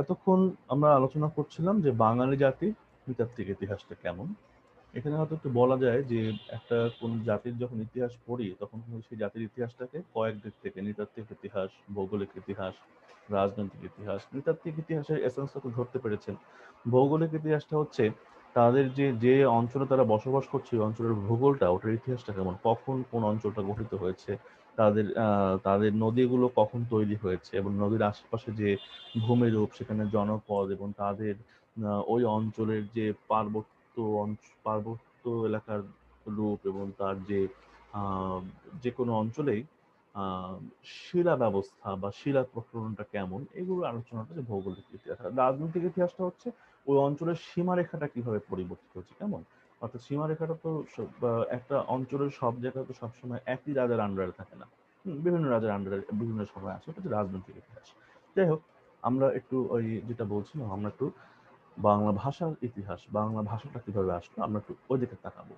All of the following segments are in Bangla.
এতক্ষণ আমরা আলোচনা করছিলাম যে বাঙালি জাতির নৃতাত্ত্বিক ইতিহাসটা কেমন। এখানে হয়তো একটু বলা যায় যে একটা কোন জাতির যখন ইতিহাস পড়ি তখন কিন্তু সেই জাতির ইতিহাসটাকে কয়েক দিক থেকে নৃতাত্ত্বিক ইতিহাস, ভৌগোলিক ইতিহাস, রাজনৈতিক ইতিহাস, নৃতাত্ত্বিক ইতিহাসের এসেন্সটা তো ধরতে পেরেছেন। ভৌগোলিক ইতিহাসটা হচ্ছে তাদের যে যে অঞ্চলে তারা বসবাস করছে ওই অঞ্চলের ভূগোলটা, ওটার ইতিহাসটা কেমন, কখন কোন অঞ্চলটা গঠিত হয়েছে, তাদের নদীগুলো কখন তৈরি হয়েছে এবং নদীর আশেপাশে যে ভূমিরূপ, সেখানে জনপদ এবং তাদের ওই অঞ্চলের যে পার্বত্য এলাকার রূপ এবং তার যে আহ, যে কোনো অঞ্চলেই আহ, শিলা ব্যবস্থা বা শিলা প্রকরণটা কেমন, এগুলো আলোচনাটা যে ভৌগোলিক ইতিহাস। আর রাজনৈতিক ইতিহাসটা হচ্ছে ওই অঞ্চলের সীমারেখাটা কিভাবে পরিবর্তিত হচ্ছে কেমন। অর্থাৎ সীমারেখাটা তো একটা অঞ্চলের সব জায়গায় তো সবসময় একই রাজার আন্ডারে থাকে না। বিভিন্ন রাজার আন্ডারে বিভিন্ন সময় আছে, এটা হচ্ছে রাজনৈতিক ইতিহাস। যাই হোক, আমরা একটু ওই যেটা বলছিলাম, আমরা একটু বাংলা ভাষার ইতিহাস, বাংলা ভাষাটা কিভাবে আসলো, আমরা একটু ওই দিকে তাকাবো।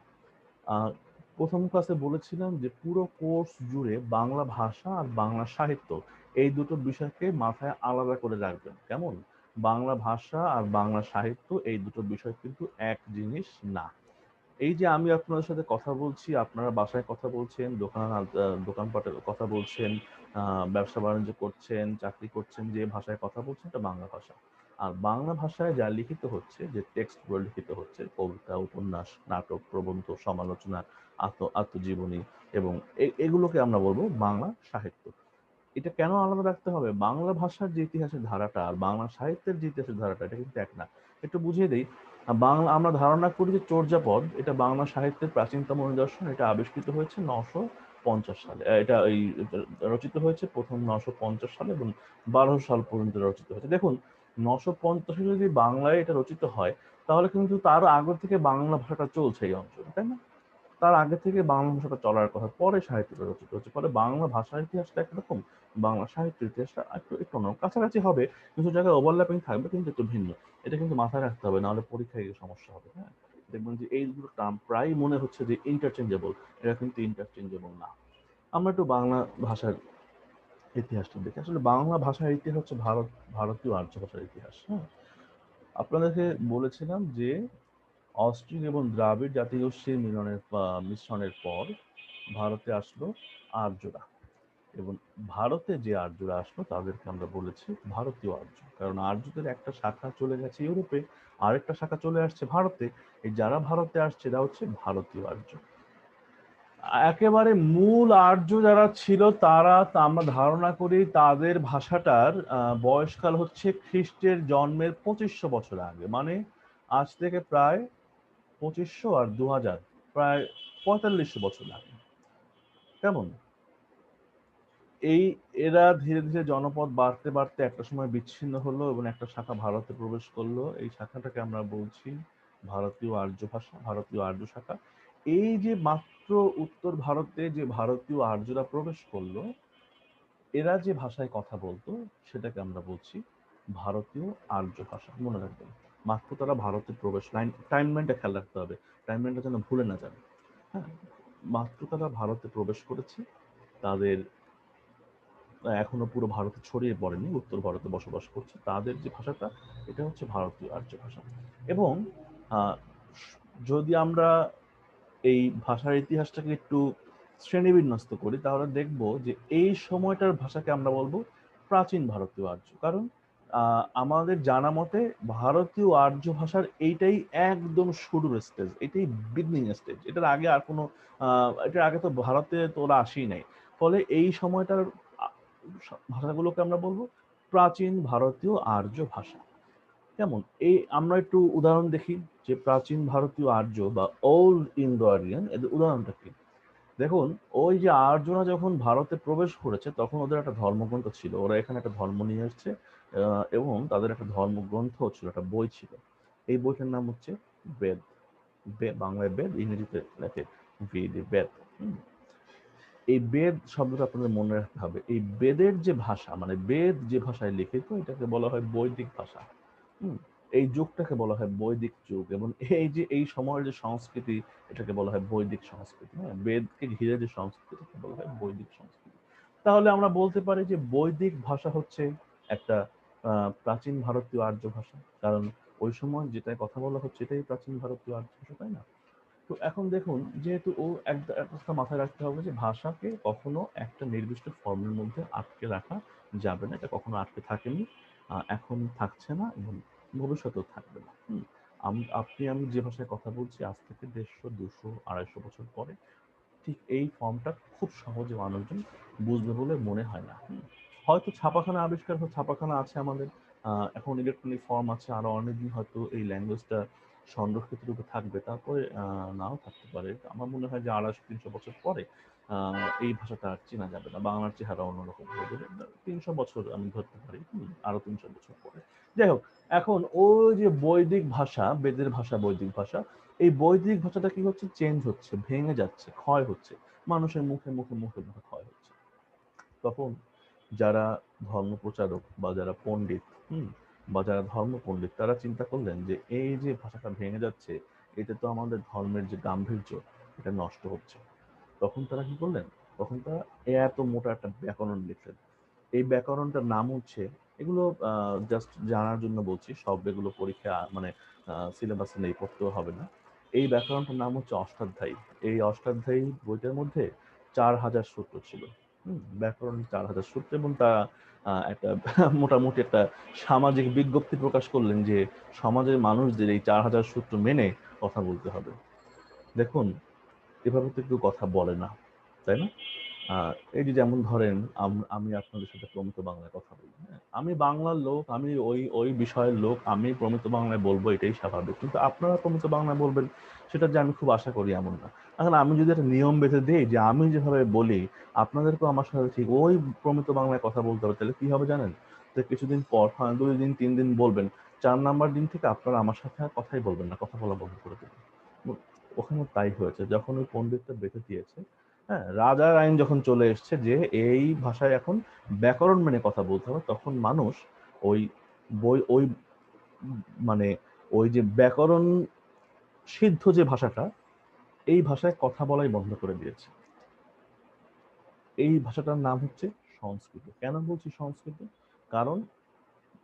আহ প্রথম ক্লাসে বলেছিলাম যে পুরো কোর্স জুড়ে বাংলা ভাষা আর বাংলা সাহিত্য এই দুটো বিষয়কে মাথায় আলাদা করে রাখবেন। কেমন? বাংলা ভাষা আর বাংলা সাহিত্য এই দুটো বিষয় কিন্তু এক জিনিস না। এই যে আমি আপনাদের সাথে কথা বলছি, আপনারা বাসায় কথা বলছেন, দোকানপাটের কথা বলছেন, ব্যবসা বাণিজ্য করছেন, চাকরি করছেন, যে ভাষায় কথা বলছেন এটা বাংলা ভাষা। আর বাংলা ভাষায় যা লিখিত হচ্ছে, যে টেক্সট গুলো লিখিত হচ্ছে, কবিতা, উপন্যাস, নাটক, প্রবন্ধ, সমালোচনা, আত্মজীবনী এবং এগুলোকে আমরা বলবো বাংলা সাহিত্য। এটা কেন আলাদা রাখতে হবে? বাংলা ভাষার যে ইতিহাসের ধারাটা আর বাংলা সাহিত্যের যে ইতিহাসের ধারাটা এটা কিন্তু এক না। একটু বুঝিয়ে দিই। বাংলা আমরা ধারণা করি যে চর্যাপদ এটা বাংলা সাহিত্যের প্রাচীনতম নিদর্শন। এটা আবিষ্কৃত হয়েছে 950 সালে। এটা রচিত হয়েছে প্রথম 950 সালে এবং 1200 সাল পর্যন্ত রচিত হয়েছে। দেখুন, 950 সালে যদি বাংলায় এটা রচিত হয়, তাহলে কিন্তু তার আগে থেকে বাংলা ভাষাটা চলছে এই অঞ্চলে, তাই না? তার আগে থেকে বাংলা ভাষাটা চলার কথা, পরে সাহিত্যটা রচিত হচ্ছে। ফলে বাংলা ভাষার ইতিহাসটা একরকম, বাংলা সাহিত্যের ইতিহাসটা একটু একটু অন্য কাছাকাছি হবে, কিছু জায়গায় ওভারল্যাপিং থাকবে কিন্তু একটু ভিন্ন। এটা কিন্তু মাথায় রাখতে হবে, নাহলে পরীক্ষায় গিয়ে সমস্যা হবে। হ্যাঁ, দেখবেন যে এইগুলো টার্ম প্রায় মনে হচ্ছে যে ইন্টারচেঞ্জেবল, এটা কিন্তু ইন্টারচেঞ্জেবল না। আমরা একটু বাংলা ভাষার ইতিহাসটা দেখি। আসলে বাংলা ভাষার ইতিহাস হচ্ছে ভারতীয় আর্য ভাষার ইতিহাস। হ্যাঁ, আপনাদেরকে বলেছিলাম যে অস্ট্রিক এবং দ্রাবিড় জাতিগোষ্ঠীর মিশ্রণের পর ভারতে আসলো আর্যরা। এবং ভারতে যে আর্যরা আসলো তাদেরকে আমরা বলেছি ভারতীয় আর্য, কারণ আর্যদের একটা শাখা চলে গেছে ইউরোপে, আরেকটা শাখা চলে আসছে ভারতে। এই যারা ভারতে আসছে এরা হচ্ছে ভারতীয় আর্য। একেবারে মূল আর্য যারা ছিল তারা, আমরা ধারণা করি তাদের ভাষাটার বয়সকাল হচ্ছে খ্রিস্টের জন্মের 2500 বছর আগে। মানে আজ থেকে প্রায় 2500 আর 2000, প্রায় 4500 বছর লাগে। কেমন? এই এরা ধীরে ধীরে জনপদ বাড়তে বাড়তে একটা সময় বিচ্ছিন্ন হলো এবং একটা শাখা ভারতে প্রবেশ করলো। এই শাখাটাকে আমরা বলছি ভারতীয় আর্য ভাষা, ভারতীয় আর্য শাখা। এই যে মাত্র উত্তর ভারতে যে ভারতীয় আর্যরা প্রবেশ করলো, এরা যে ভাষায় কথা বলতো সেটাকে আমরা বলছি ভারতীয় আর্য ভাষা। মনে রাখবেন, মাত্র তারা ভারতে প্রবেশ, টাইমলাইনটা খেয়াল রাখতে হবে, টাইমলাইনটা যেন ভুলে না যান। হ্যাঁ, মাত্র তারা ভারতে প্রবেশ করেছে, তাদের এখনো পুরো ভারতে ছড়িয়ে পড়েনি, উত্তর ভারতে বসবাস করছে, তাদের যে ভাষাটা এটা হচ্ছে ভারতীয় আর্য ভাষা। এবং আহ, যদি আমরা এই ভাষার ইতিহাসটাকে একটু শ্রেণীবিন্যস্ত করি তাহলে দেখব যে এই সময়টার ভাষাকে আমরা বলবো প্রাচীন ভারতীয় আর্য। কারণ আমাদের জানা মতে ভারতীয় আর্য ভাষার এইটাই একদম শুরুর স্টেজ, এটাই বিগনিং স্টেজ। এটার আগে তো ভারতে তো ওরা আসেই নাই। ফলে এই সময়টার ভাষাগুলোকে আমরা বলবো প্রাচীন ভারতীয় আর্য ভাষা। কেমন? এই আমরা একটু উদাহরণ দেখি যে প্রাচীন ভারতীয় আর্য বা ওল্ড ইন্দো আরিয়ান, এদের উদাহরণটা কি। দেখুন, ওই যে আর্যরা যখন ভারতে প্রবেশ করেছে তখন ওদের একটা ধর্মগ্রন্থ ছিল, ওরা এখানে একটা ধর্ম নিয়ে এসছে, এবং তাদের একটা ধর্মগ্রন্থ ছিল, একটা বই ছিল। এই বইটার নাম হচ্ছে বেদ। বাংলায় বেদ, ইংরেজিতে লেখে বেদ। এই বেদ শব্দটা আপনাদের মনে রাখতে হবে। এই বেদের যে ভাষা, মানে বেদ যে ভাষায় লিখিত, এটাকে বলা হয় বৈদিক ভাষা। হুম, এই যুগটাকে বলা হয় বৈদিক যুগ। এবং এই যে এই সময়ের যে সংস্কৃতি, এটাকে বলা হয় বৈদিক সংস্কৃতি। হ্যাঁ, বেদকে ঘিরে যে সংস্কৃতিকে বলা হয় বৈদিক সংস্কৃতি। তাহলে আমরা বলতে পারি যে বৈদিক ভাষা হচ্ছে একটা প্রাচীন ভারতীয় আর্য ভাষা, কারণ ওই সময় যেটাই কথা বলা হচ্ছে এটাই প্রাচীন ভারতীয় আর্য ভাষা, তাই না? তো এখন দেখুন, যেহেতু ও একটা একটা কথা মাথায় রাখতে হবে যে ভাষাকে কখনো একটা নির্দিষ্ট ফর্মের মধ্যে আটকে রাখা যাবে না। এটা কখনো আটকে থাকেনি, এখন থাকছে না এবং ভবিষ্যতেও থাকবে না। আপনি আমি যে ভাষায় কথা বলছি আজ থেকে 150, 200, 250 বছর পরে ঠিক এই ফর্মটা খুব সহজে মানুষজন বুঝবে বলে মনে হয় না। হয়তো ছাপাখানা আবিষ্কার ছাপাখানা আছে আমাদের, এখন ইলেকট্রনিক ফর্ম আছে, আরো অনেকদিন হয়তো এই ল্যাঙ্গুয়েজটা সংরক্ষিত রূপে থাকবে, তারপরে নাও থাকতে পারে। আমার মনে হয় যে 250-300 বছর পরে এই ভাষাটা আর চেনা যাবে না, বাংলার চেহারা অন্যরকম হবে। 300 বছর আমি ধরতে পারি, আরো 300 বছর পরে। যাই হোক, এখন ওই যে বৈদিক ভাষা, বেদের ভাষা, বৈদিক ভাষা, এই বৈদিক ভাষাটা কি হচ্ছে, চেঞ্জ হচ্ছে, ভেঙে যাচ্ছে, ক্ষয় হচ্ছে, মানুষের মুখে মুখে মুখে মুখে ক্ষয় হচ্ছে। তখন যারা ধর্ম প্রচারক বা যারা পণ্ডিত, বা যারা ধর্ম পণ্ডিত, তারা চিন্তা করলেন যে এই যে ভাষাটা ভেঙে যাচ্ছে, এতে তো আমাদের ধর্মের যে গাম্ভীর্য এটা নষ্ট হচ্ছে। তখন তারা কি করলেন, তখন তারা এত মোটা একটা ব্যাকরণ লিখলেন। এই ব্যাকরণটার নাম হচ্ছে, এগুলো জাস্ট জানার জন্য বলছি, সব এগুলো পরীক্ষা মানে সিলেবাসে নেই, পড়তেও হবে না। এই ব্যাকরণটার নাম হচ্ছে অষ্টাধ্যায়ী। এই অষ্টাধ্যায়ী বইটার মধ্যে 4000 সূত্র ছিল। ব্যাকরণ 4000 সূত্র, এবং তা একটা মোটামুটি একটা সামাজিক বিজ্ঞপ্তি প্রকাশ করলেন যে সমাজের মানুষদের এই 4000 সূত্র মেনে কথা বলতে হবে। দেখুন, এভাবে তো কেউ কথা বলে না, তাই না? এই যে যেমন ধরেন, আমি আপনাদের সাথে প্রমিত বাংলায় কথা বলি, হ্যাঁ? আমি বাংলার লোক, আমি ওই ওই বিষয়ের লোক, আমি প্রমিত বাংলায় বলবো, এটাই স্বাভাবিক। কিন্তু আপনারা প্রমিত বাংলায় বলবেন, সেটা যে আমি খুব আশা করি এমন না। এখন আমি যদি একটা নিয়ম বেঁধে দিই যে আমি যেভাবে বলি আপনাদেরকেও আমার সাথে ঠিক ওই প্রমিত বাংলায় কথা বলতে হবে, তাহলে কি হবে জানেন? যে কিছুদিন পর, 2 দিন 3 দিন বলবেন, 4 নাম্বার দিন থেকে আপনারা আমার সাথে আর কথাই বলবেন না, কথা বলা বন্ধ করে দেবেন। ওখানে তাই হয়েছে, যখন ওই পণ্ডিতটা বেঁধে দিয়েছে, হ্যাঁ, রাজার আইন যখন চলে এসছে যে এই ভাষায় এখন ব্যাকরণ মেনে কথা বলতে হবে, তখন মানুষ ওই বই ওই মানে ওই যে ব্যাকরণ সিদ্ধ যে ভাষাটা, এই ভাষায় কথা বলাই বন্ধ করে দিয়েছে। এই ভাষাটার নাম হচ্ছে সংস্কৃত। কেন বলছি সংস্কৃত? কারণ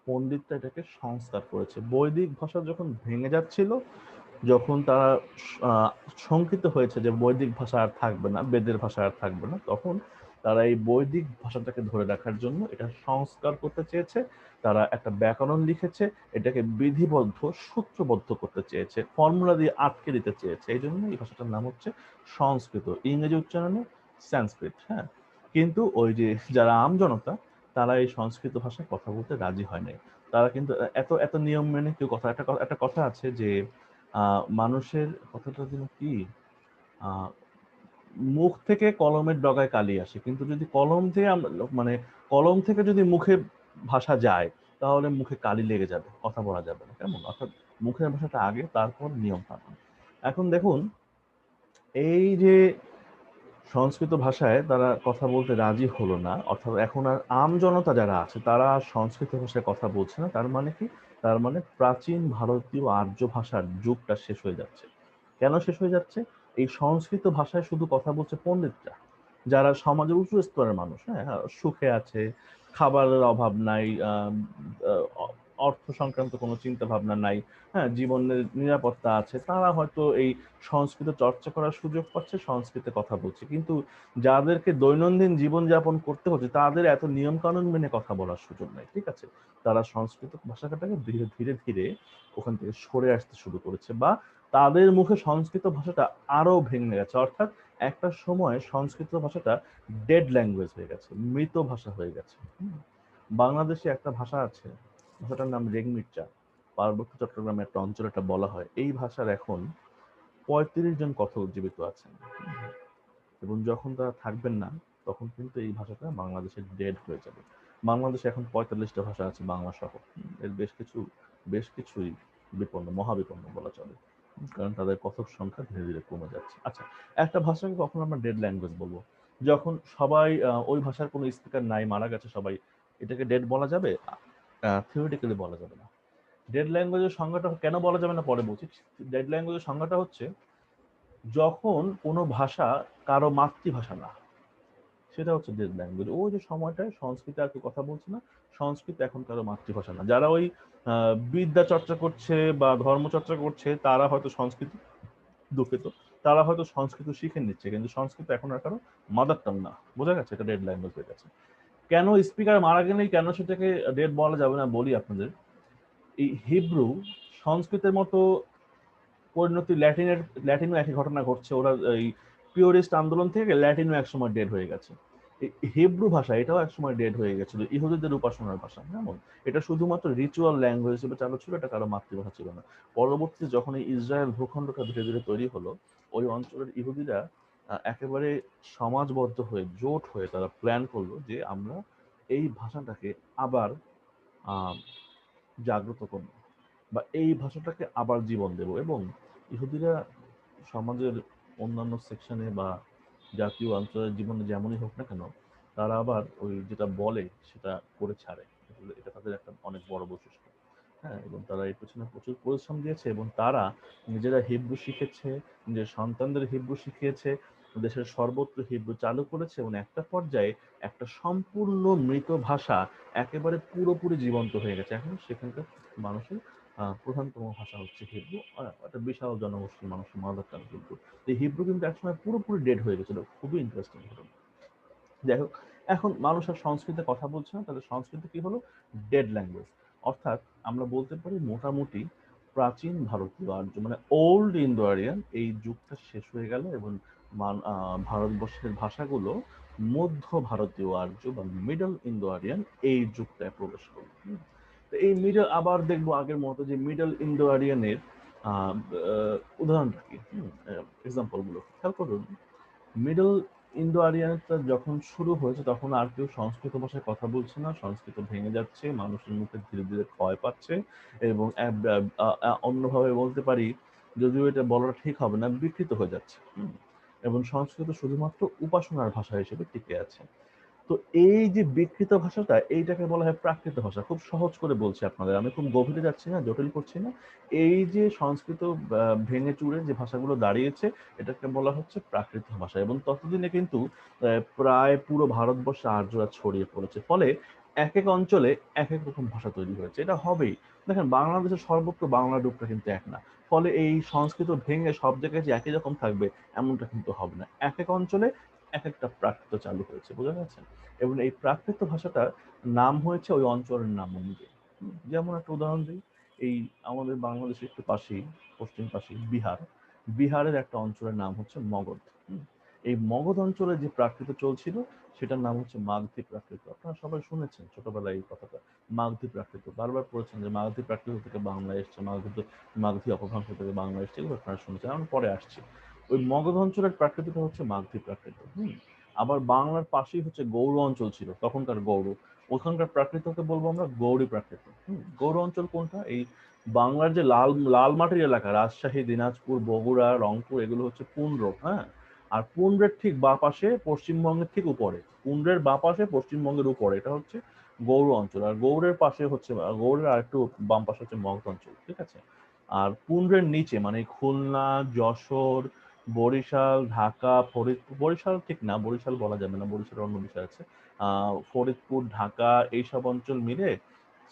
পণ্ডিতটা এটাকে সংস্কার করেছে। বৈদিক ভাষা যখন ভেঙে যাচ্ছিল, যখন তারা আহ, শঙ্কিত হয়েছে যে বৈদিক ভাষা আর থাকবে না, বেদের ভাষা আর থাকবে না, তখন তারা এই বৈদিক ভাষাটাকে ধরে রাখার জন্য এটা সংস্কার করতে চেয়েছে। তারা একটা ব্যাকরণ লিখেছে, এটাকে বিধিবদ্ধ, সূত্রবদ্ধ করতে চেয়েছে, ফর্মুলা দিয়ে আটকে দিতে চেয়েছে। এই জন্য এই ভাষাটার নাম হচ্ছে সংস্কৃত, ইংরেজি উচ্চারণে সংস্কৃত। হ্যাঁ, কিন্তু ওই যে যারা আম জনতা, তারা এই সংস্কৃত ভাষায় কথা বলতে রাজি হয় নাই। তারা কিন্তু এত এত নিয়ম মেনে কেউ কথা, একটা কথা আছে যে মানুষের কথাটা যেন কি, আহ, মুখ থেকে কলমের ডগায় কালি আসে, কিন্তু যদি কলম থেকে মানে কলম থেকে যদি মুখে ভাষা যায়, তাহলে মুখে কালি লেগে যাবে, কথা বলা যাবে না, কেমন? অর্থাৎ মুখের ভাষাটা আগে, তারপর নিয়ম কানুন। এখন দেখুন, এই যে সংস্কৃত ভাষায় তারা কথা বলতে রাজি হলো না, অর্থাৎ এখন আর আম জনতা যারা আছে তারা আর সংস্কৃত ভাষায় কথা বলছে না, তার মানে কি? তার মানে প্রাচীন ভারতীয় আর্য ভাষার যুগটা শেষ হয়ে যাচ্ছে। কেন শেষ হয়ে যাচ্ছে? এই সংস্কৃত ভাষায় শুধু কথা বলছে পণ্ডিতরা, যারা সমাজের উঁচু স্তরের মানুষ, হ্যাঁ, সুখে আছে, খাবারের অভাব নাই, অর্থ সংক্রান্ত কোনো চিন্তা ভাবনা নাই, হ্যাঁ, জীবনের নিরাপত্তা আছে, তারা হয়তো এই সংস্কৃত চর্চা করার সুযোগ পাচ্ছে, সংস্কৃতে কথা বলছে। কিন্তু যাদেরকে দৈনন্দিন জীবনযাপন করতে হচ্ছে, তাদের এত নিয়ম কানুন মেনে কথা বলার সুযোগ নাই, ঠিক আছে? তারা সংস্কৃত ভাষাটাকে ধীরে ধীরে ধীরে ওখান থেকে সরে আসতে শুরু করেছে, বা তাদের মুখে সংস্কৃত ভাষাটা আরো ভেঙে গেছে। অর্থাৎ একটা সময় সংস্কৃত ভাষাটা ডেড ল্যাঙ্গুয়েজ হয়ে গেছে, মৃত ভাষা হয়ে গেছে। বাংলাদেশে একটা ভাষা আছে, ভাষাটার নাম রেগমির্চা, পার্বত্য চট্টগ্রামের একটা অঞ্চলে এটা বলা হয়। এই ভাষার এখন 35 জন কথক জীবিত আছেন, এবং যখন তারা থাকবেন না, তখন কিন্তু এই ভাষাটা বাংলাদেশে ডেড হয়ে যাবে। বাংলাদেশে এখন 45টা ভাষা আছে বাংলা সহ। এর বেশ কিছুই বিপন্ন, মহাবিপন্ন বলা চলে। কারণ তাদের কথক সংখ্যা ধীরে ধীরে কমে যাচ্ছে। আচ্ছা, একটা ভাষাকে কখন আমরা ডেড ল্যাঙ্গুয়েজ বলবো? যখন সবাই ওই ভাষার কোনো স্পিকার নাই, মারা গেছে সবাই, এটাকে ডেড বলা যাবে? থিওরিটিক্যালি বলা যাবে না। ডেড ল্যাঙ্গুয়েজের সংজ্ঞাটা কেন বলা যাবে না পরে বলছি। ডেড ল্যাঙ্গুয়েজের সংজ্ঞাটা হচ্ছে, যখন কোনো ভাষা কারো মাতৃভাষা না, সেটা হচ্ছে ডেড ল্যাঙ্গুয়েজ। ওই যে সময়টায় সংস্কৃত আর কেউ কথা বলছে না, সংস্কৃত এখন কারো মাতৃভাষা না। যারা ওই বিদ্যা চর্চা করছে বা ধর্ম চর্চা করছে তারা হয়তো সংস্কৃত, দুঃখিত, তারা হয়তো সংস্কৃত শিখে নিচ্ছে, কিন্তু সংস্কৃত এখন আর কারো মাদার টাং না। বোঝা গেছে? এটা ডেড ল্যাঙ্গুয়েজ হয়ে গেছে। কেন স্পিকার মারা গেলেই কেন সেটাকে ডেড বলা যাবে না বলি আপনাদের। এই হিব্রু সংস্কৃতের মতো পরিণতি ল্যাটিনও একই ঘটনা ঘটছে। ওরা এই পিওরিস্ট আন্দোলন থেকে ল্যাটিনও একসময় ডেড হয়ে গেছে। হিব্রু ভাষা এটাও একসময় ডেড হয়ে গেছিল, ইহুদিদের উপাসনার ভাষা। যেমন এটা শুধুমাত্র রিচুয়াল ল্যাঙ্গুয়েজ হিসেবে চালু ছিল, এটা কারো মাতৃভাষা ছিল না। পরবর্তীতে যখন এই ইসরায়েল ভূখণ্ডটা ধীরে ধীরে তৈরি হলো, ওই অঞ্চলের ইহুদিরা একেবারে সমাজবদ্ধ হয়ে জোট হয়ে তারা প্ল্যান করলো যে আমরা এই ভাষাটাকে আবার জাগ্রত করব বা এই ভাষাটাকে আবার জীবন দেব। এবং ইহুদিরা সমাজের অন্যান্য সেকশনে বা জাতীয় অঞ্চলের জীবনে যেমনই হোক না কেন, তারা আবার ওই যেটা বলে সেটা করে ছাড়ে। এটা তাদের একটা অনেক বড় বৈশিষ্ট্য। হ্যাঁ, এবং তারা এর পেছনে প্রচুর পরিশ্রম দিয়েছে, এবং তারা নিজেরা হিব্রু শিখেছে, নিজের সন্তানদের হিব্রু শিখিয়েছে, দেশের সর্বত্র হিব্রু চালু করেছে, এবং একটা পর্যায়ে একটা সম্পূর্ণ মৃত ভাষা একেবারে পুরোপুরি জীবন্ত হয়ে গেছে। এখন সেখানকার মানুষের প্রধানতম ভাষা হচ্ছে হিব্রু। একটা বিশাল জনগোষ্ঠীর মানুষের মাদার টাং হিব্রু। এই হিব্রু কিন্তু একসময় পুরোপুরি ডেড হয়ে গেছিল। খুবই ইন্টারেস্টিং ঘটনা। যাই হোক, এখন মানুষ আর সংস্কৃতে কথা বলছে না, তাহলে সংস্কৃত কি হলো? Dead language. অর্থাৎ আমরা বলতে পারি মোটামুটি প্রাচীন ভারতীয় আর্য মানে ওল্ড ইন্দো আরিয়ান এই যুগটা শেষ হয়ে গেল, এবং ভারতবর্ষের ভাষাগুলো মধ্য ভারতীয় আর্য বা মিডল ইন্দো আরিয়ান এই যুগটায় প্রবেশ করলো। তো এই মিডল আবার দেখবো আগের মতো যে মিডল ইন্দো আরিয়ানের উদাহরণটা কি, এক্সাম্পল গুলো খেয়াল করুন। মিডল ইন্দো আরিয়ানটা যখন শুরু হয়েছে তখন আর কেউ সংস্কৃত ভাষায় কথা বলছে না, সংস্কৃত ভেঙে যাচ্ছে, মানুষের মুখে ধীরে ধীরে ক্ষয় পাচ্ছে, এবং অন্যভাবে বলতে পারি, যদিও এটা বলাটা ঠিক হবে না, বিকৃত হয়ে যাচ্ছে। এবং সংস্কৃত শুধুমাত্র উপাসনার ভাষা হিসেবে টিকে আছে। তো এই যে বিকৃত ভাষাটা, এইটাকে বলা হয় প্রাকৃত ভাষা। খুব সহজ করে বলছি আপনাদের, আমি খুব গভীরে যাচ্ছি না, জটিল করছি না। এই যে সংস্কৃত ভেঙে চুরে যে ভাষাগুলো দাঁড়িয়েছে, এটাকে বলা হচ্ছে প্রাকৃত ভাষা। এবং ততদিনে কিন্তু প্রায় পুরো ভারতবর্ষে আর্যরা ছড়িয়ে পড়েছে। ফলে এক এক অঞ্চলে এক এক রকম ভাষা তৈরি হয়েছে। এটা হবেই। দেখেন, বাংলাদেশের সর্বত্র বাংলা রূপটা কিন্তু এক না। ফলে এই সংস্কৃত ভেঙে সব জায়গায় যে একই রকম থাকবে এমনটা কিন্তু হবে না। এক এক অঞ্চলে এক একটা প্রাকৃত চালু হয়েছে। বোঝা গেছে? এবং এই প্রাকৃত ভাষাটার নাম হয়েছে ওই অঞ্চলের নাম অনুযায়ী। যেমন একটা উদাহরণ দিই, এই আমাদের বাংলাদেশের একটু পাশেই, পশ্চিম পাশেই বিহার। বিহারের একটা অঞ্চলের নাম হচ্ছে মগধ। এই মগধ অঞ্চলে যে প্রাকৃত চলছিল সেটার নাম হচ্ছে মাগধী প্রাকৃত। আপনারা সবাই শুনেছেন ছোটবেলায় এই কথাটা, মাগধী প্রাকৃত। বারবার পড়েছেন যে মাগধী প্রাকৃত থেকে বাংলা এসছে, মাগধী অপভ্রংশ থেকে বাংলা এসছে, এগুলো আপনারা শুনেছেন। আমি পরে আসছি। ওই মগধ অঞ্চলের প্রাকৃতটা হচ্ছে মাগধী প্রাকৃত। আবার বাংলার পাশেই হচ্ছে গৌড় অঞ্চল ছিল, তখনকার গৌড়। ওখানকার প্রাকৃতকে বলবো আমরা গৌড়ী প্রাকৃত। গৌড় অঞ্চল কোনটা? এই বাংলার যে লাল লাল মাটির এলাকা, রাজশাহী, দিনাজপুর, বগুড়া, রংপুর, এগুলো হচ্ছে পুন্ড্র। হ্যাঁ, আর পুন্ড্রের ঠিক বা পাশে পশ্চিমবঙ্গের ঠিক উপরে, পুন্ড্রের বা পাশে পশ্চিমবঙ্গের উপরে, এটা হচ্ছে গৌড় অঞ্চল। আর গৌড়ের পাশে হচ্ছে, গৌড়ের আর একটু বাম পাশে হচ্ছে মগধ অঞ্চল। ঠিক আছে? আর পুন্ড্রের নিচে মানে খুলনা, যশোর, বরিশাল, ঢাকা, ফরিদপুর, বরিশাল ঠিক না, বরিশাল বলা যাবে না, বরিশালের অন্য বিষয় আছে। ফরিদপুর, ঢাকা, এইসব অঞ্চল মিলে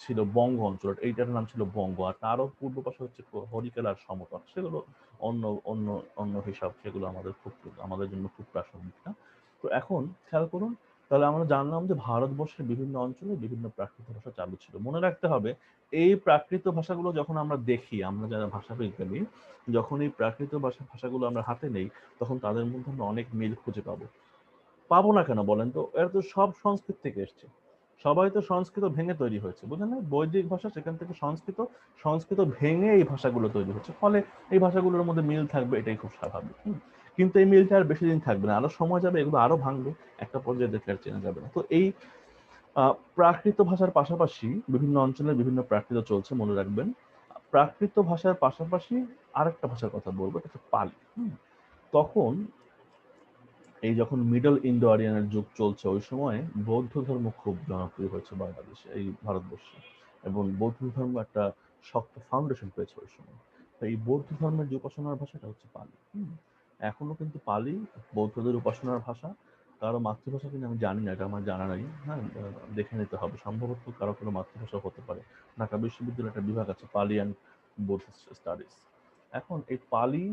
ছিল বঙ্গ অঞ্চল। এইটার নাম ছিল বঙ্গ। আর তারও পূর্ব পাশে হচ্ছে হরিকেলার সমতট। সেগুলো অন্য অন্য অন্য হিসাব, সেগুলো আমাদের জন্য খুব প্রাসঙ্গিক না। তো এখন খেয়াল করুন, তাহলে আমরা জানলাম যে ভারতবর্ষের বিভিন্ন অঞ্চলে বিভিন্ন প্রাকৃত ভাষা চালু ছিল। মনে রাখতে হবে, এই প্রাকৃত ভাষাগুলো যখন আমরা দেখি, আমরা যারা ভাষাবিজ্ঞানী, যখন এই প্রাকৃত ভাষাগুলো আমরা হাতে নেই, তখন তাদের মধ্যে আমরা অনেক মিল খুঁজে পাবো। পাবো না কেন বলেন তো? এরা তো সব সংস্কৃত থেকে এসছে। সবাই তো সংস্কৃত ভেঙে তৈরি হয়েছে, বুঝলেন না? বৈদিক ভাষা, সেখান থেকে সংস্কৃত, সংস্কৃত ভেঙে এই ভাষাগুলো তৈরি হচ্ছে। ফলে এই ভাষাগুলোর মধ্যে মিল থাকবে, এটাই খুব স্বাভাবিক। কিন্তু এই মিলটা আর বেশি দিন থাকবে না, আরো সময় যাবে, এগুলো আরো ভাঙবে, একটা পর্যায়ে দেখলে আর চেনা যাবে না। তো এই প্রাকৃত ভাষার পাশাপাশি বিভিন্ন অঞ্চলের বিভিন্ন প্রাকৃত চলছে, মনে রাখবেন। প্রাকৃত ভাষার পাশাপাশি আরেকটা ভাষার কথা বলবো, এটা হচ্ছে পালি। তখন এই যখন মিডল ইন্দো আরিয়ানের যুগ চলছে, ওই সময় বৌদ্ধ ধর্ম খুব জনপ্রিয় হয়েছে বাংলাদেশে, এই ভারতবর্ষে। এবং বৌদ্ধ ধর্ম একটা শক্ত ফাউন্ডেশন পেয়েছে ওই সময়। তো এই বৌদ্ধ ধর্মের যে উপাসনার ভাষাটা হচ্ছে পালি। এখনো কিন্তু পালি বৌদ্ধদের উপাসনার ভাষা। কারো মাতৃভাষা কিনা আমি জানি না, এটা আমার জানা নাই। হ্যাঁ, দেখে নিতে হবে। সম্ভবত কারো মাতৃভাষা হতে পারে। ঢাকা বিশ্ববিদ্যালয়ের একটা বিভাগ আছে পালি অ্যান্ড বুদ্ধিস্ট স্টাডিজ। এখন এই পালি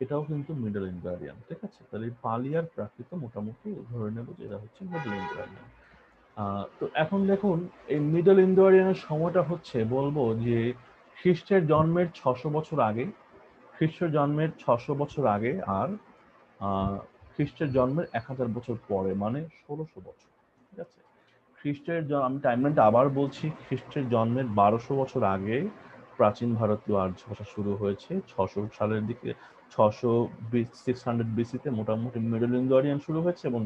এটাও কিন্তু মিডল ইন্দো আরিয়ান, ঠিক আছে? তাহলে এই পালি আর প্রাকৃত মোটামুটি ধরে নেব যে এরা হচ্ছে মিডল ইন্দো আরিয়ান। তো এখন দেখুন এই মিডল ইন্দো আরিয়ানের সময়টা হচ্ছে বলবো যে খ্রিস্টের জন্মের 600 বছর আগে, খ্রিস্টের জন্মের 600 বছর আগে, আর খ্রিস্টের জন্মের 1000 বছর পরে, মানে 1600 বছর, ঠিক আছে? আমি টাইমলাইনটা আবার বলছি, খ্রিস্টের জন্মের 1200 বছর আগে প্রাচীন ভারতীয় আর্য ভাষা শুরু হয়েছে। 600 সালের দিকে, 600 বিসিতে মোটামুটি মিডল ইন্দো আরিয়ান শুরু হয়েছে এবং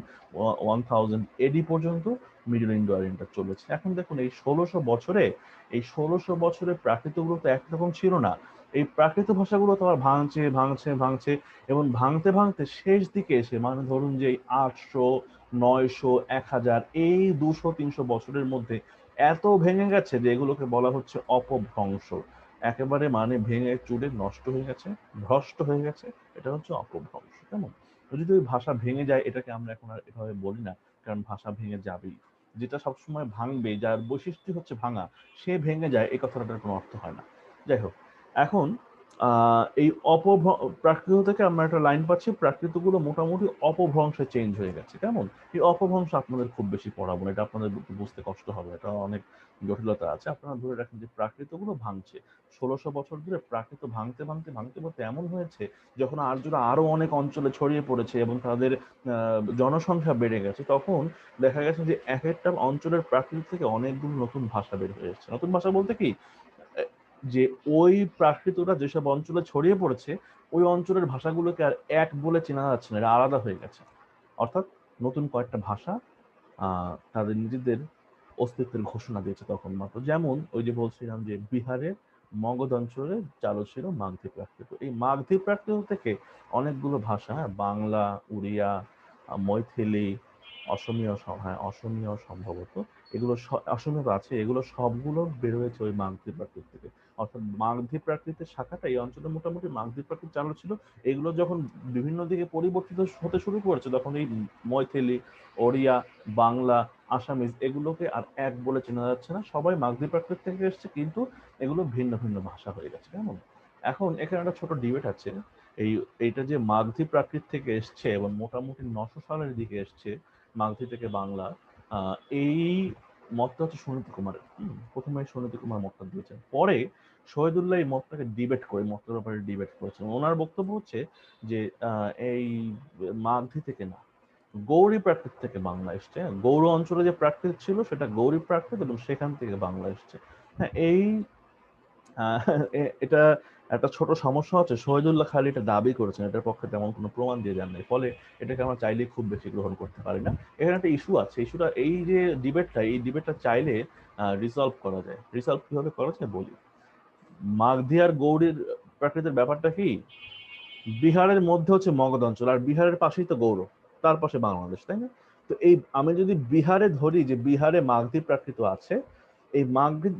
1000 এডি পর্যন্ত মিডল ইন্দো আরিয়ানটা চলেছে। এখন দেখুন এই 1600 বছরে প্রাকৃতগুলো তো একরকম ছিল না। এই প্রাকৃত ভাষাগুলো তো আবার ভাঙছে এবং ভাঙতে ভাঙতে শেষ দিকে এসে, মানে ধরুন যে 800, 900, 1000, এই 200-300 বছরের মধ্যে এত ভেঙে গেছে যে এগুলোকে বলা হচ্ছে অপভ্রংশ। একেবারে মানে ভেঙে চুরে নষ্ট হয়ে গেছে, ভ্রষ্ট হয়ে গেছে, এটা হচ্ছে অপভ্রংশ। কেমন? যদি ওই ভাষা ভেঙে যায়, এটাকে আমরা এখন আর এভাবে বলি না, কারণ ভাষা ভেঙে যাবেই। যেটা সবসময় ভাঙবে, যার বৈশিষ্ট্য হচ্ছে ভাঙা, সে ভেঙে যায়, এই কথাটার কোনো অর্থ হয় না। যাই হোক, এখন এই প্রাকৃত থেকে আমরা একটা লাইন পাচ্ছি, প্রাকৃতগুলো মোটামুটি অপভ্রংশে চেঞ্জ হয়ে গেছে। কেমন? এই অপভ্রংশ আপনাদের খুব বেশি পড়াবো না, এটা আপনাদের বুঝতে কষ্ট হবে, এটা অনেক জটিলতা আছে। আপনারা ধরে রাখেন যে প্রাকৃতগুলো ভাঙছে। 1600 বছর ধরে প্রাকৃত ভাঙতে এমন হয়েছে, যখন আর্যরা আরো অনেক অঞ্চলে ছড়িয়ে পড়েছে এবং তাদের জনসংখ্যা বেড়ে গেছে, তখন দেখা গেছে যে এক একটা অঞ্চলের প্রাকৃত থেকে অনেকগুলো নতুন ভাষা বের হয়ে এসেছে। নতুন ভাষা বলতে কি, যে ওই প্রাকৃতরা যেসব অঞ্চলে ছড়িয়ে পড়েছে, ওই অঞ্চলের ভাষাগুলোকে আর এক বলে চেনা যাচ্ছে না, এটা আলাদা হয়ে গেছে। অর্থাৎ নতুন কয়েকটা ভাষা তাদের নিজেদের অস্তিত্বের ঘোষণা দিয়েছে তখন মাত্র। যেমন ওই যে বলছিলাম যে বিহারের মগধ অঞ্চলে চালু ছিল মাগধী প্রাকৃত। এই মাগধী প্রাকৃত থেকে অনেকগুলো ভাষা, বাংলা, উড়িয়া, মৈথিলি, অসমীয় সম্ভবত, এগুলো অসমীয় তো আছে, এগুলো সবগুলো বের হয়েছে ওই মাগধী প্রাকৃত থেকে। অর্থাৎ মাগধী প্রাকৃতের শাখাটা এই অঞ্চলে মোটামুটি মাগধী প্রাকৃত চালু ছিল। এগুলো যখন বিভিন্ন দিকে পরিবর্তিত হতে শুরু করেছে, তখন এই মৈথিলি, ওড়িয়া, বাংলা, আসামিজ এগুলোকে আর এক বলে চেনা যাচ্ছে না। সবাই মাগধী প্রাকৃত থেকে এসছে, কিন্তু এগুলো ভিন্ন ভিন্ন ভাষা হয়ে গেছে। কেমন? এখন এখানে একটা ছোট ডিবেট আছে। এইটা যে মাগধী প্রাকৃত থেকে এসছে এবং মোটামুটি 900 সালের দিকে এসছে মাগধী থেকে বাংলা, এই মতটা হচ্ছে সুনীতি কুমারের। প্রথমে সুনীতি কুমার মতটা দিয়েছেন, পরে শহীদুল্লাহ এই মতটাকে মতটার ব্যাপারে ডিবেট করেছেন। ওনার বক্তব্য হচ্ছে যে এই মাগধী থেকে না, গৌরী প্রাকৃত থেকে বাংলা এসছে। গৌর অঞ্চলে যে প্রাকৃত ছিল সেটা গৌরী প্রাকৃত এবং সেখান থেকে বাংলা এসছে। হ্যাঁ, এটা একটা ছোট সমস্যা হচ্ছে, শহীদুল্লাহ খালি এটা দাবি করেছেন, এটার পক্ষে তেমন কোনো প্রমাণ দিয়ে দেন নাই, ফলে এটাকে আমরা চাইলেই খুব বেশি গ্রহণ করতে পারি না। এখানে একটা ইস্যু আছে, ইস্যুটা এই যে ডিবেটটা চাইলে রিসলভ করা যায়। রিসলভ কিভাবে করা যায় বলি। মাগধী আর গৌরীর প্রাকৃতের ব্যাপারটা কি, বিহারের মধ্যে হচ্ছে মগধ অঞ্চল, আর বিহারের পাশেই তো গৌড়, তার পাশে বাংলাদেশ, তাই না? তো এই আমি যদি বিহারে ধরি যে বিহারে মাগধী প্রাকৃত আছে, এই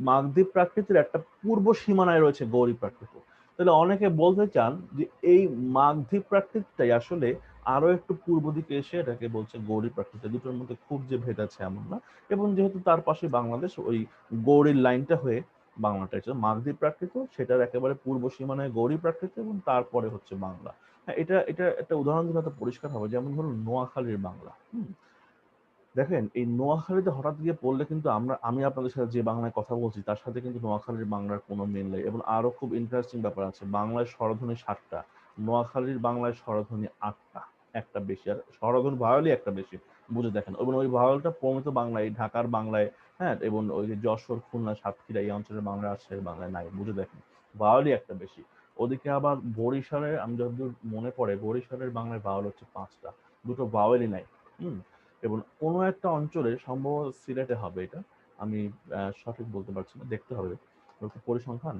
মাগধী প্রাকৃতের একটা পূর্ব সীমানায় রয়েছে গৌরী প্রাকৃত। তাহলে অনেকে বলতে চান যে এই মাগধী প্রাকৃতটাই আসলে আরো একটু পূর্ব দিকে এসে এটাকে বলছে গৌরী প্রাকৃত। দুটোর মধ্যে খুব যে ভেদ আছে এমন না। এবং যেহেতু তার পাশে বাংলাদেশ, ওই গৌরীর লাইনটা হয়ে বাংলাটা হচ্ছে মাগধী প্রাকৃত, সেটার একেবারে পূর্ব সীমানায় গৌরী প্রাকৃত এবং তারপরে হচ্ছে বাংলা। হ্যাঁ, এটা একটা উদাহরণ দিলে হয়তো পরিষ্কার হবে। যেমন ধরুন নোয়াখালীর বাংলা। দেখেন এই নোয়াখালীতে হঠাৎ গিয়ে পড়লে কিন্তু আমি আপনাদের সাথে যে বাংলায় কথা বলছি তার সাথে কিন্তু নোয়াখালীর বাংলার কোনো মিল নেই। এবং আরো খুব ইন্টারেস্টিং ব্যাপার আছে, বাংলায় স্বরধ্বনি 7টা, নোয়াখালীর বাংলায় স্বরধ্বনি 8টা, একটা বেশি, আর স্বরধ্বনি ভাওয়ালই একটা বেশি। বুঝে দেখেন, এবং ওই ভাওয়ালটা প্রমিত বাংলায়, ঢাকার বাংলায়, হ্যাঁ, এবং ওই যে যশোর, খুলনা, সাতক্ষীরা এই অঞ্চলের বাংলা, রাজশাহীর বাংলায় নাই। বুঝে দেখেন, ভাওয়ালই একটা বেশি। ওদিকে আবার বরিশালে, আমি যতদূর মনে পড়ে, বরিশালের বাংলায় ভাওয়াল হচ্ছে 5টা, দুটো ভাওয়ালই নাই। হুম এবং কোনো একটা অঞ্চলে, সম্ভবত সিলেটে হবে এটা, আমি সঠিক বলতে পারছি না, দেখতে হবে পরিসংখ্যান,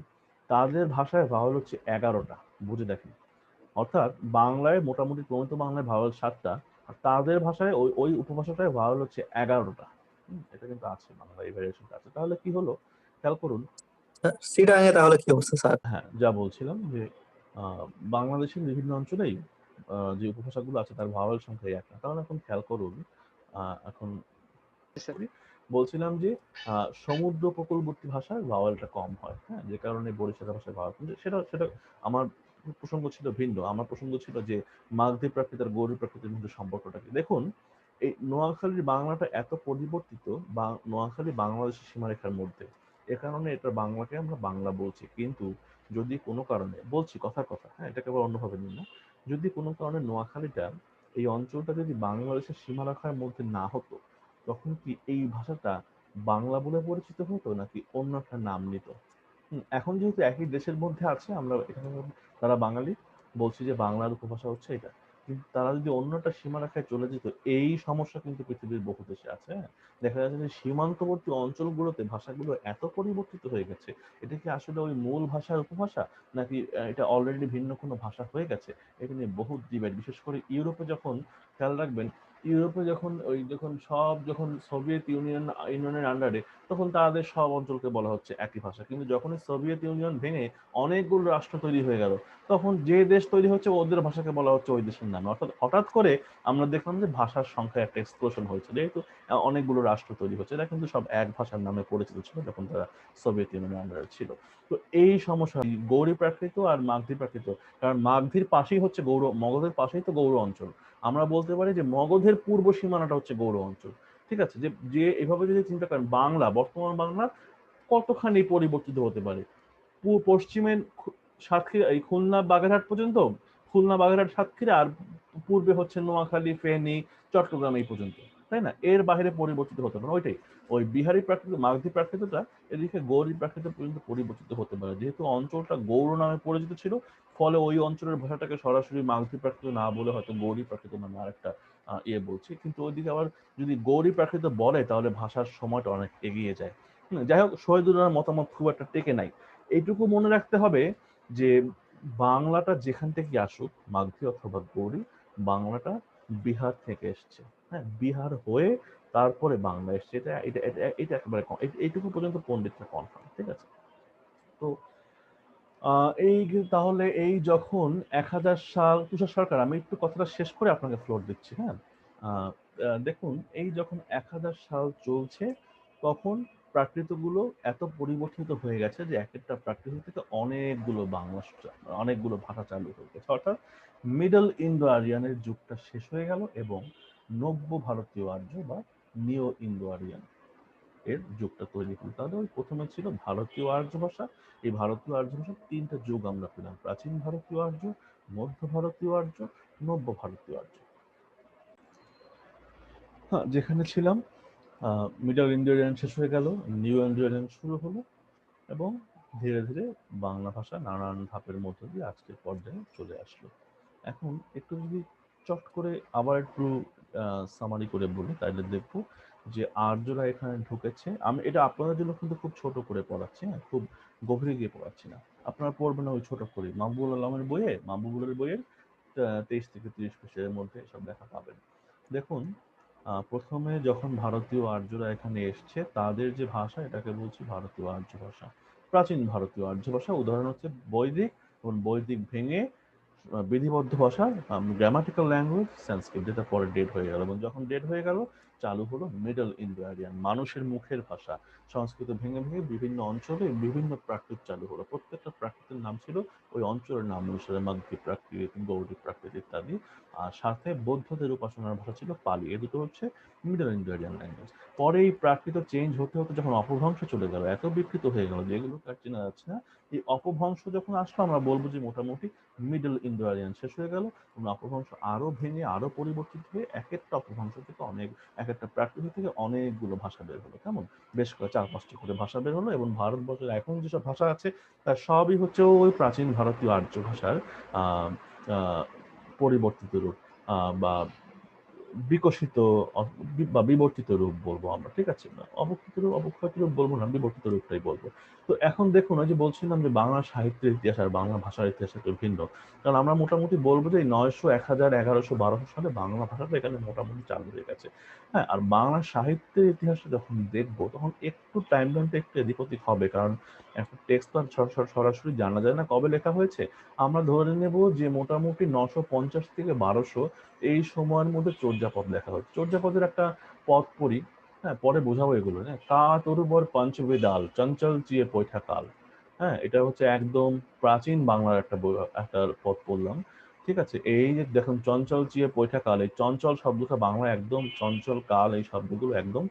তাদের ভাষায় ভাওয়াল হচ্ছে 11টা। বুঝে দেখেন, অর্থাৎ বাংলায় মোটামুটি প্রমিত বাংলায় ভাওয়াল 7টা, আর তাদের ভাষায় ওই ওই উপভাষাটায় ভাওয়াল হচ্ছে 11টা। এটা কিন্তু আছে, বাংলা এই ভ্যারিয়েশনটা আছে। তাহলে কি হলো, খেয়াল করুন। চিটাগাং এ তাহলে কি অবস্থা স্যার? হ্যাঁ, যা বলছিলাম যে বাংলাদেশের বিভিন্ন অঞ্চলেই যে উপভাষাগুলো আছে তার ভাওয়াল সংখ্যা 1 না। তাহলে এখন খেয়াল করুন, এখন স্যার। বলছিলাম যে সমুদ্র উপকূলবর্তী ভাষার ভাওয়ালটা কম হয়, হ্যাঁ, যে কারণে বরিশালের ভাষায় ভাওয়াল, কিন্তু সেটা সেটা আমার প্রসঙ্গ ছিল ভিন্ন। আমার প্রসঙ্গ ছিল যে মাগধী প্রাকৃত আর গৌড়ী প্রাকৃতের মধ্যে সম্পর্কটা কি। দেখুন, এই নোয়াখালীর বাংলাটা এত পরিবর্তিত, বা নোয়াখালী বাংলাদেশের সীমারেখার মধ্যে, এ কারণে এটা বাংলাকে আমরা বাংলা বলছি। কিন্তু যদি কোনো কারণে বলছি কথার কথা, হ্যাঁ, এটাকে আবার অন্যভাবে নিন না, যদি কোনো কারণে নোয়াখালীটা, এই অঞ্চলটা যদি বাংলাদেশের সীমারেখার মধ্যে না হতো, তখন কি এই ভাষাটা বাংলা বলে পরিচিত হতো নাকি অন্য একটা নাম নিত? এখন যেহেতু একই দেশের মধ্যে আছে, আমরা এখানে তারা বাঙালি, বলছি যে বাংলার উপভাষা হচ্ছে এটা। কিন্তু তারা যদি অন্য একটা সীমারেখায় চলে যেত, এই সমস্যা কিন্তু পৃথিবীর বহু দেশে আছে, হ্যাঁ। দেখা যাচ্ছে যে সীমান্তবর্তী অঞ্চলগুলোতে ভাষাগুলো এত পরিবর্তিত হয়ে গেছে, এটা কি আসলে ওই মূল ভাষার উপভাষা, নাকি এটা অলরেডি ভিন্ন কোনো ভাষা হয়ে গেছে? এটা নিয়ে বহু ডিবেট। বিশেষ করে ইউরোপে যখন, খেয়াল রাখবেন, ইউরোপে যখন সোভিয়েত ইউনিয়নের আন্ডারে, তখন তাদের সব অঞ্চলকে বলা হচ্ছে একই ভাষা। কিন্তু যখন সোভিয়েত ইউনিয়ন ভেঙে অনেকগুলো রাষ্ট্র তৈরি হয়ে গেল, তখন যে দেশ তৈরি হচ্ছে ওদের ভাষাকে বলা হচ্ছে ওই দেশের নামে। অর্থাৎ হঠাৎ করে আমরা দেখলাম যে ভাষার সংখ্যায় একটা এক্সপ্লোশন হয়েছে, যেহেতু অনেকগুলো রাষ্ট্র তৈরি হচ্ছে, এরা কিন্তু সব এক ভাষার নামে পরিচিত ছিল যখন তারা সোভিয়েত ইউনিয়নের আন্ডারে ছিল। তো এই সমস্যা গৌড়ী প্রাকৃত আর মাগধী প্রাকৃত, কারণ মাগধীর পাশেই হচ্ছে গৌড়, মগধের পাশেই তো গৌড় অঞ্চল। আমরা বলতে পারি যে মগধের পূর্ব সীমানাটা হচ্ছে গৌড় অঞ্চল। ঠিক আছে, যে যে এভাবে যদি চিন্তা করেন, বাংলা, বর্তমান বাংলা কতখানি পরিবর্তিত হতে পারে। পশ্চিমের সাতক্ষীরা, এই খুলনা বাগেরহাট পর্যন্ত, খুলনা বাগেরহাট সাতক্ষীরা, আর পূর্বে হচ্ছে নোয়াখালী, ফেনী, চট্টগ্রাম এই পর্যন্ত, তাই না? এর বাইরে পরিবর্তিত হতে পারে ওইটাই, ওই বিহারি প্রাকৃত, মাগধী প্রাকৃতটা এদিকে গৌড়ী প্রাকৃত পর্যন্ত পরিবর্তিত হতে পারে। যেহেতু অঞ্চলটা গৌড় নামে পরিচিত ছিল, ফলে ওই অঞ্চলের ভাষাটাকে সরাসরি মাগধী প্রাকৃত না বলে হয়তো গৌড়ী প্রাকৃত নামে আরেকটা বলছি। কিন্তু ওইদিকে আবার যদি গৌড়ী প্রাকৃত বলে, তাহলে ভাষার সময়টা অনেক এগিয়ে যায়। যাই হোক, শহীদুল্লাহর মতামত খুব একটা টেকে নাই। এইটুকু মনে রাখতে হবে যে বাংলাটা যেখান থেকে আসুক, মাগধী অথবা গৌড়ী, বাংলাটা বিহার থেকে এসছে, হ্যাঁ, বিহার হয়ে তারপরে বাংলা এসছে। এটা এটা এটা এটা একেবারে এইটুকু পর্যন্ত পণ্ডিতরা কনফার্ম, ঠিক আছে? তো তাহলে এই যখন ১০০০ সাল, তুষার সরকার, আমি একটু কথাটা শেষ করে আপনাকে ফ্লোর দিচ্ছি, হ্যাঁ। আহ, দেখুন, এই যখন ১০০০ সাল চলছে, তখন প্রাকৃতগুলো এত পরিবর্তিত হয়ে গেছে যে এক একটা প্রাকৃত থেকে অনেকগুলো ভাষা চালু হয়ে গেছে। অর্থাৎ মিডল ইন্দো আরিয়ানের যুগটা শেষ হয়ে গেল, এবং নব্য ভারতীয় আর্য বা নিও ইন্দো আরিয়ান এর যুগটা তৈরি হলো। তাহলে ওই প্রথমে ছিল ভারতীয় আর্য ভাষা। এই ভারতীয় আর্য ভাষার তিনটা যুগ আমরা পেলাম: প্রাচীন ভারতীয় আর্য, মধ্য ভারতীয় আর্য, নব্য ভারতীয় আর্য। হ্যাঁ, যেখানে ছিলাম, মিডল ইন্ডিয়ান শেষ হয়ে গেল, নিউ ইন্ডিয়ান শুরু হলো, এবং ধীরে ধীরে বাংলা ভাষা নানান ধাপের মধ্য দিয়ে আজকের পর্যায়ে চলে আসলো। এখন একটু যদি চট করে আবার একটু সামারি করে বলি, তাহলে দেখবো যে আর্যরা এখানে ঢুকেছে। আমি এটা আপনাদের জন্য কিন্তু খুব ছোট করে পড়াচ্ছি, হ্যাঁ, খুব গভীরে গিয়ে পড়াচ্ছি না। আপনারা পড়বেন ওই ছোট করে মাহবুবুল আলমের বইয়ে, মাহবুবুলের বইয়ের ২৩ থেকে ৩০ পৃষ্ঠার মধ্যে সব দেখা পাবেন। দেখুন, প্রথমে যখন ভারতীয় আর্যরা এখানে এসছে, তাদের যে ভাষা, এটাকে বলছি ভারতীয় আর্য ভাষা। প্রাচীন ভারতীয় আর্য ভাষা উদাহরণ হচ্ছে বৈদিক, এবং বৈদিক ভেঙে বিধিবদ্ধ ভাষা, গ্রামাটিক্যাল ল্যাঙ্গুয়েজ সংস্কৃত, যেটা পরে ডেড হয়ে গেল। এবং যখন ডেড হয়ে গেল, চালু হলো মিডল ইন্দো আরিয়ান, মানুষের মুখের ভাষা। সংস্কৃত ভেঙে ভেঙে বিভিন্ন অঞ্চলে বিভিন্ন প্রাকৃত চালু হলো। প্রত্যেকটা প্রাকৃতের নাম ছিল ওই অঞ্চলের নাম অনুসারে, মাগধী প্রাকৃত, গৌড়ী প্রাকৃত ইত্যাদি। আর সাথে বৌদ্ধদের উপাসনার ভাষা ছিল পালি। এ দুটো হচ্ছে মিডল ইন্দো আরিয়ান ল্যাঙ্গুয়েজ। পরে এই প্রাকৃত চেঞ্জ হতে হতে যখন অপভ্রংশ চলে গেল, এত বিকৃত হয়ে গেল যেগুলো আর চেনা যাচ্ছে না, এই অপভ্রংশ যখন আসলো, আমরা বলবো যে মোটামুটি মিডল ইন্দো আরিয়ান শেষ হয়ে গেল, এবং অপভ্রংশ আরো ভেঙে আরো পরিবর্তিত হয়ে এক একটা অপভ্রংশ থেকে এক একটা প্রাকৃতিক থেকে অনেকগুলো ভাষা বের হলো। কেমন? বেশ করে ৪-৫টি করে ভাষা বের হলো, এবং ভারতবর্ষের এখন যেসব ভাষা আছে, তার সবই হচ্ছে ওই প্রাচীন ভারতীয় আর্য ভাষার আহ আহ পরিবর্তিত রূপ, বা বিকশিত বা বিবর্তিত রূপ বলবো আমরা, ঠিক আছে? না, অবক্ষিত রূপ, অবক্ষয়িত রূপ বলবো না, বিবর্তিত রূপটাই বলবো। তো এখন দেখুন, ওই যে বলছিলাম যে বাংলা সাহিত্যের ইতিহাস আর বাংলা ভাষার ইতিহাস একটু ভিন্ন। কারণ আমরা মোটামুটি বলবো যে ৯০০, ১০০০, ১১০০, ১২০০ সালে বাংলা ভাষাটা এখানে মোটামুটি চালু হয়ে গেছে, হ্যাঁ। আর বাংলা সাহিত্যের ইতিহাসটা যখন দেখবো, তখন একটু টাইমলাইনটা একটু এদিক ওদিক হবে, কারণ একটা টেক্সট তো সরাসরি জানা যায় না কবে লেখা হয়েছে। আমরা ধরে নেব যে মোটামুটি ৯৫০ থেকে ১২০০ এই সময়ের মধ্যে চর্যাপদ লেখা হচ্ছে। চর্যাপদের একটা পদ পড়ি, হ্যাঁ, পরে বোঝাবো এগুলো। হ্যাঁ, কা তরুবর পঞ্চবেদাল চঞ্চল চিয়ে পৈঠা কাল। হ্যাঁ, এটা হচ্ছে একদম প্রাচীন বাংলার একটা পদ পড়লাম। ঠিক আছে? এই যে দেখুন চঞ্চল চিয়ে পৈঠা কাল, এই চঞ্চল শব্দটা বাংলায় একদম, চঞ্চল কাল এই শব্দগুলো একদম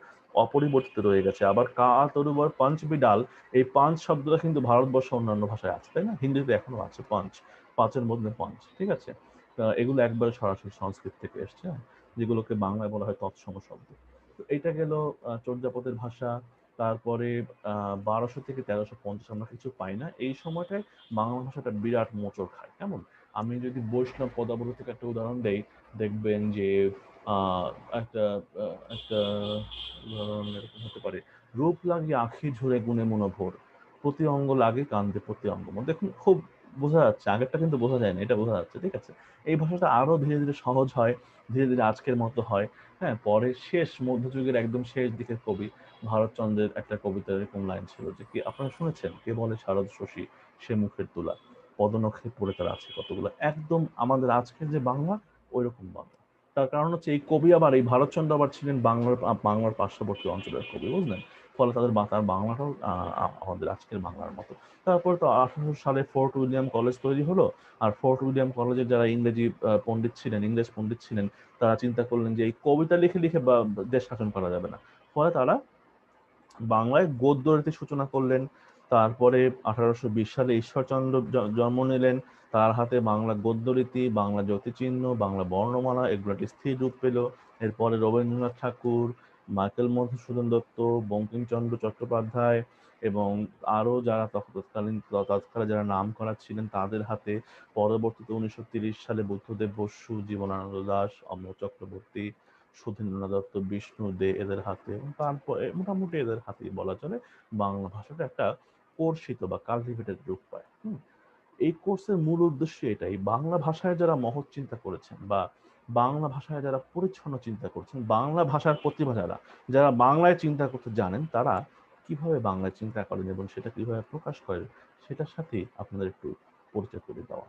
অপরিবর্তিত রয়ে গেছে। আবার কা তরুবর পঞ্চবিডাল, এই পাঁচ শব্দটা কিন্তু ভারতবর্ষ অন্যান্য ভাষায় আছে, তাই না? হিন্দিতে এখনো আছে পাঁচ, পাঁচের মধ্যে পাঁচ। ঠিক আছে? এগুলো একবারে সরাসরি সংস্কৃত থেকে এসছে, হ্যাঁ? যেগুলোকে বাংলায় বলা হয় তৎসম শব্দ। তো এইটা গেল চর্যাপদের ভাষা। তারপরে 1200 থেকে 1350 আমরা কিছু পাই না। এই সময়টায় বাংলা ভাষাটা বিরাট মোচড় খায়। কেমন? আমি যদি বৈষ্ণব পদাবলী থেকে একটা উদাহরণ দেই, দেখবেন যে আহ, একটা একটা উদাহরণ এরকম হতে পারে, রূপ লাগে আঁখি ঝরে গুণে মনোভর, প্রতি অঙ্গ লাগে কান্দে প্রতি অঙ্গ মন। দেখুন খুব বোঝা যাচ্ছে, আগেরটা কিন্তু বোঝা যায় না, এটা বোঝা যাচ্ছে। ঠিক আছে? এই ভাষাটা আরো ধীরে ধীরে সহজ হয়, ধীরে ধীরে আজকের মতো হয়। হ্যাঁ, পরে শেষ মধ্যযুগের একদম শেষ দিকের কবি ভারতচন্দ্রের একটা কবিতার এরকম লাইন ছিল যে, কি আপনারা শুনেছেন, কে বলে শারদ শশী সে মুখের তুলা, পদনখে পড়ে তার আছে কতগুলো। একদম আমাদের আজকের যে বাংলা, ওইরকম বাংলা। তার কারণ হচ্ছে এই কবি আবার, এই ভারতচন্দ্র আবার ছিলেন বাংলার পার্শ্ববর্তী অঞ্চলের কবি, বুঝলেন? ফলে তার বাংলাটাও আমাদের আজকের বাংলার মতো। তারপর তো 1800 সালে ফোর্ট উইলিয়াম কলেজ তৈরি হলো। আর ফোর্ট উইলিয়াম কলেজের যারা ইংরেজি পণ্ডিত ছিলেন, ইংরেজ পণ্ডিত ছিলেন, তারা চিন্তা করলেন যে এই কবিতা লিখে লিখে দেশ শাসন করা যাবে না। ফলে তারা বাংলায় গদ্য রীতির সূচনা করলেন। তারপরে 1820 সালে ঈশ্বরচন্দ্র জন্ম নিলেন। তার হাতে বাংলা গদ্যরীতি, বাংলা জ্যোতিচিহ্ন, বাংলা বর্ণমালা এগুলো একটা স্থির রূপ পেল। এরপরে রবীন্দ্রনাথ ঠাকুর, মাইকেল মধুসূদন দত্ত, বঙ্কিমচন্দ্র চট্টোপাধ্যায় এবং আরো যারা তৎকালে যারা নাম করা ছিলেন তাদের হাতে পরবর্তীতে 1930 সালে বুদ্ধদেব বসু, জীবনানন্দ দাশ, অমর চক্রবর্তী, সুধীন্দ্রনাথ দত্ত, বিষ্ণু দে এদের হাতে, এবং তারপরে মোটামুটি এদের হাতেই বলা চলে বাংলা ভাষাটা একটা কর্ষিত বা কালটিভেটেড রূপ পায়। এই কোর্সের মূল উদ্দেশ্য এটাই, বাংলা ভাষায় যারা মহৎ চিন্তা করেছেন বা বাংলা ভাষায় যারা পরিচ্ছন্ন চিন্তা করছেন, বাংলা ভাষার প্রতিভা যারা, যারা বাংলায় চিন্তা করতে জানেন, তারা কিভাবে বাংলায় চিন্তা করেন এবং সেটা কিভাবে প্রকাশ করেন, সেটার সাথেই আপনাদের একটু পরিচয় করে দেওয়া।